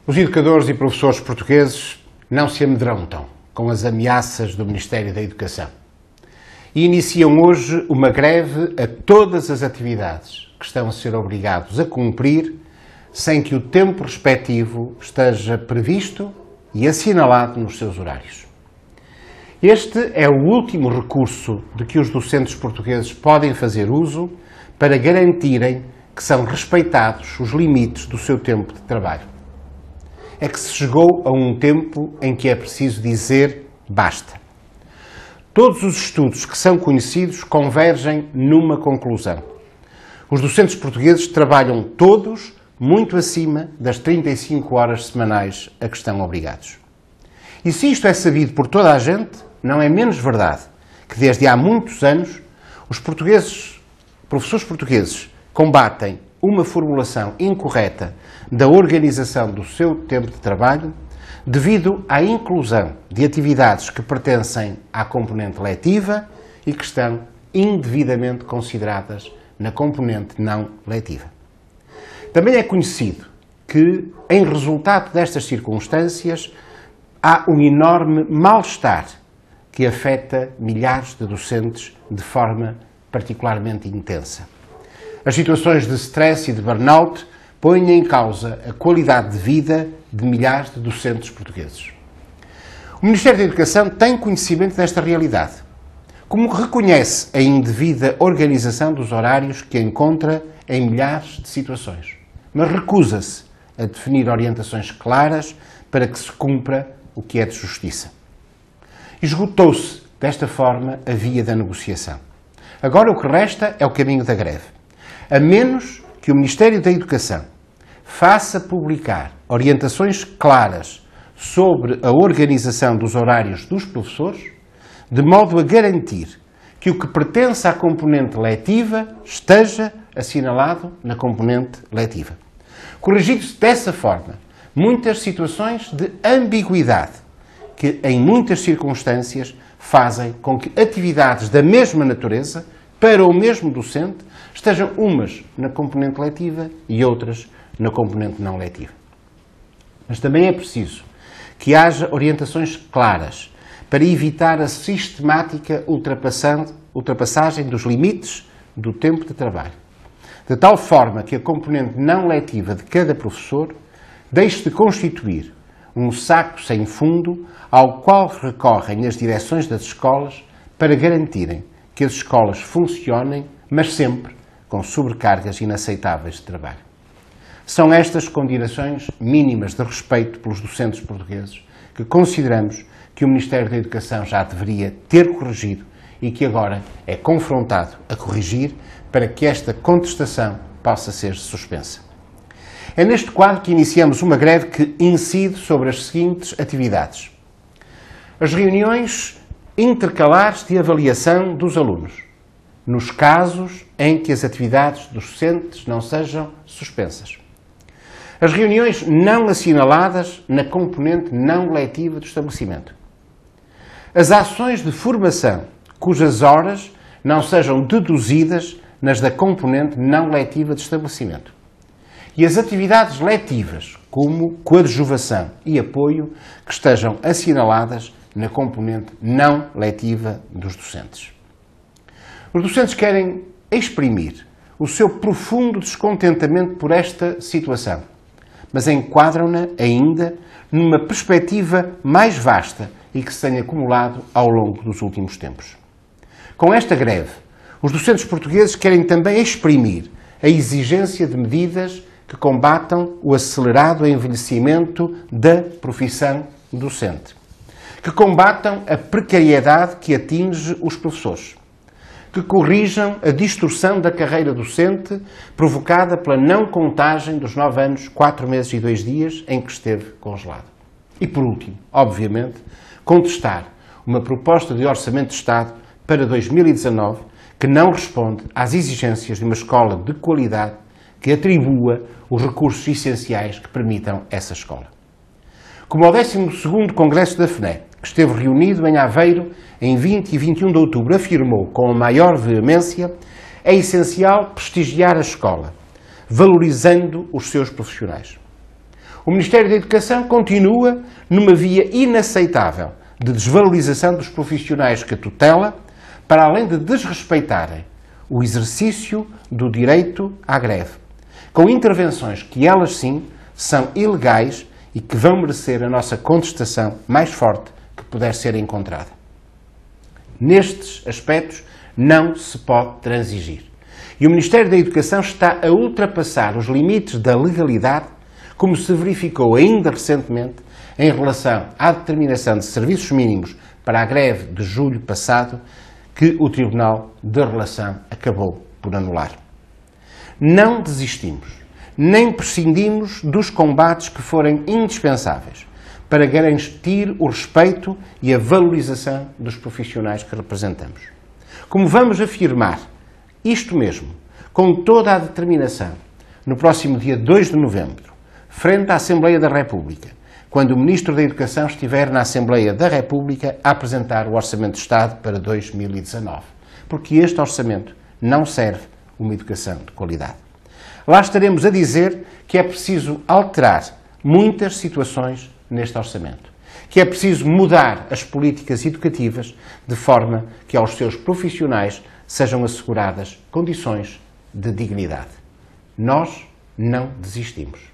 Os educadores e professores portugueses não se amedrontam com as ameaças do Ministério da Educação e iniciam hoje uma greve a todas as atividades que estão a ser obrigados a cumprir sem que o tempo respectivo esteja previsto e assinalado nos seus horários. Este é o último recurso de que os docentes portugueses podem fazer uso para garantirem que são respeitados os limites do seu tempo de trabalho. É que se chegou a um tempo em que é preciso dizer basta. Todos os estudos que são conhecidos convergem numa conclusão. Os docentes portugueses trabalham todos muito acima das 35 horas semanais a que estão obrigados. E se isto é sabido por toda a gente, não é menos verdade que desde há muitos anos os professores portugueses combatem uma formulação incorreta da organização do seu tempo de trabalho devido à inclusão de atividades que pertencem à componente letiva e que estão indevidamente consideradas na componente não letiva. Também é conhecido que, em resultado destas circunstâncias, há um enorme mal-estar que afeta milhares de docentes de forma particularmente intensa. As situações de stress e de burnout põem em causa a qualidade de vida de milhares de docentes portugueses. O Ministério da Educação tem conhecimento desta realidade, como reconhece a indevida organização dos horários que encontra em milhares de situações, mas recusa-se a definir orientações claras para que se cumpra o que é de justiça. Esgotou-se, desta forma, a via da negociação. Agora o que resta é o caminho da greve. A menos que o Ministério da Educação faça publicar orientações claras sobre a organização dos horários dos professores, de modo a garantir que o que pertence à componente letiva esteja assinalado na componente letiva. Corrigindo-se dessa forma muitas situações de ambiguidade que, em muitas circunstâncias, fazem com que atividades da mesma natureza, para o mesmo docente, estejam umas na componente letiva e outras na componente não letiva. Mas também é preciso que haja orientações claras para evitar a sistemática ultrapassagem dos limites do tempo de trabalho, de tal forma que a componente não letiva de cada professor deixe de constituir um saco sem fundo ao qual recorrem as direções das escolas para garantirem que as escolas funcionem, mas sempre com sobrecargas inaceitáveis de trabalho. São estas condições mínimas de respeito pelos docentes portugueses que consideramos que o Ministério da Educação já deveria ter corrigido e que agora é confrontado a corrigir para que esta contestação possa ser suspensa. É neste quadro que iniciamos uma greve que incide sobre as seguintes atividades: as reuniões intercalares de avaliação dos alunos, nos casos em que as atividades dos docentes não sejam suspensas; as reuniões não assinaladas na componente não letiva do estabelecimento; as ações de formação cujas horas não sejam deduzidas nas da componente não letiva do estabelecimento; e as atividades letivas, como coadjuvação e apoio, que estejam assinaladas na componente não letiva dos docentes. Os docentes querem exprimir o seu profundo descontentamento por esta situação, mas enquadram-na ainda numa perspectiva mais vasta e que se tem acumulado ao longo dos últimos tempos. Com esta greve, os docentes portugueses querem também exprimir a exigência de medidas que combatam o acelerado envelhecimento da profissão docente, que combatam a precariedade que atinge os professores, que corrijam a distorção da carreira docente provocada pela não contagem dos 9 anos, 4 meses e 2 dias em que esteve congelado. E, por último, obviamente, contestar uma proposta de orçamento de Estado para 2019 que não responde às exigências de uma escola de qualidade que atribua os recursos essenciais que permitam essa escola. Como ao 12º Congresso da FNE, que esteve reunido em Aveiro em 20 e 21 de outubro, afirmou com a maior veemência, é essencial prestigiar a escola, valorizando os seus profissionais. O Ministério da Educação continua numa via inaceitável de desvalorização dos profissionais que tutela, para além de desrespeitarem o exercício do direito à greve, com intervenções que elas sim são ilegais e que vão merecer a nossa contestação mais forte que puder ser encontrada. Nestes aspectos não se pode transigir. E o Ministério da Educação está a ultrapassar os limites da legalidade, como se verificou ainda recentemente em relação à determinação de serviços mínimos para a greve de julho passado, que o Tribunal de Relação acabou por anular. Não desistimos, nem prescindimos dos combates que forem indispensáveis para garantir o respeito e a valorização dos profissionais que representamos. Como vamos afirmar isto mesmo, com toda a determinação, no próximo dia 2 de novembro, frente à Assembleia da República, quando o Ministro da Educação estiver na Assembleia da República a apresentar o Orçamento de Estado para 2019. Porque este orçamento não serve uma educação de qualidade. Lá estaremos a dizer que é preciso alterar muitas situações neste orçamento, que é preciso mudar as políticas educativas de forma que aos seus profissionais sejam asseguradas condições de dignidade. Nós não desistimos.